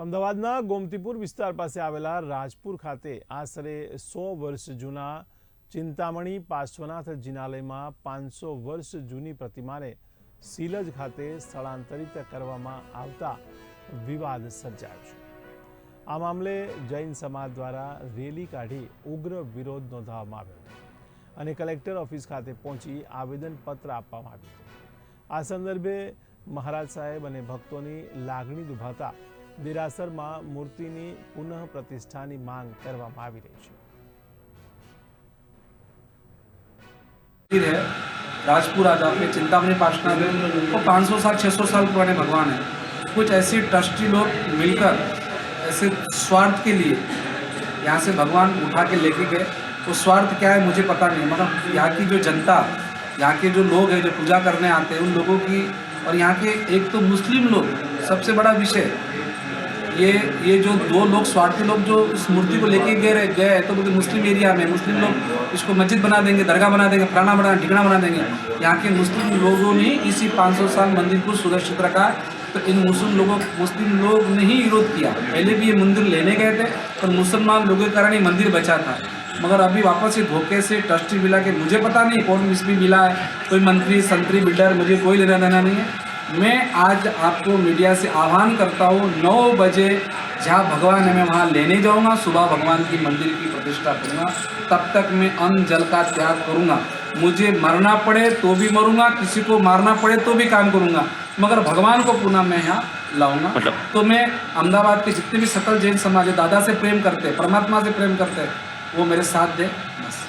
અમદાવાદના ગોમતીપુર વિસ્તાર પાસે આવેલા રાજપુર ખાતે આશરે 100 વર્ષ જૂના ચિંતામણી પાર્શ્વનાથ જિનાલયમાં 500 વર્ષ જૂની પ્રતિમાને સિલજ ખાતે સ્થળાંતરિત કરવામાં આવતા વિવાદ સર્જાયો છે। આ મામલે જૈન સમાજ દ્વારા રેલી કાઢી ઉગ્ર વિરોધ નોંધાવવામાં આવ્યો હતો અને કલેક્ટર ઓફિસ ખાતે પહોંચી આવેદનપત્ર આપવામાં આવ્યું હતું। આ સંદર્ભે મહારાજ સાહેબ અને ભક્તોની લાગણી દુભાતા દેરાસરમાં મૂર્તિની પુનઃ પ્રતિષ્ઠાની માંગ કરવામાં આવી રહી है। राजपुर आजा पे चिंतामणि पार्श्वनाथ वो 500 साल 600 साल पुराने भगवान हैं। कुछ ऐसे ट्रस्टी लोग मिलकर ऐसे स्वार्थ के लिए यहाँ से भगवान उठा के लेके गए। वो स्वार्थ क्या है मुझे पता नहीं, मगर यहाँ की जो जनता, यहाँ के जो लोग हैं जो पूजा करने आते हैं, उन लोगों की, और यहाँ के एक तो मुस्लिम लोग, सबसे बड़ा विषय ये जो दो लोग स्वार्थी लोग जो इस मूर्ति को लेके गए तो बोलते मुस्लिम एरिया में मुस्लिम लोग इसको मस्जिद बना देंगे, दरगाह बना देंगे, फलाना बना ठिकाना बना देंगे। यहाँ के मुस्लिम लोगों ने इसी 500 साल मंदिर को सुरक्षित रखा। तो इन मुस्लिम लोग ने ही विरोध किया। पहले भी ये मंदिर लेने गए थे पर मुसलमान लोगों के कारण ये मंदिर बचा था, मगर अभी वापस ये धोखे से ट्रस्टी मिला के मुझे पता नहीं कौन इसमें मिला है, कोई मंत्री संतरी बिल्डर, मुझे कोई लेना देना नहीं है। मैं आज आपको मीडिया से आह्वान करता हूँ 9 बजे जहाँ भगवान है मैं वहाँ लेने जाऊँगा। सुबह भगवान की मंदिर की प्रतिष्ठा करूँगा, तब तक मैं अन्न जल का त्याग करूँगा। मुझे मरना पड़े तो भी मरूँगा, किसी को मारना पड़े तो भी काम करूँगा, मगर भगवान को पुनः मैं यहाँ लाऊंगा। तो मैं अहमदाबाद के जितने भी सकल जैन समाज है, दादा से प्रेम करते, परमात्मा से प्रेम करते, वो मेरे साथ दे बस।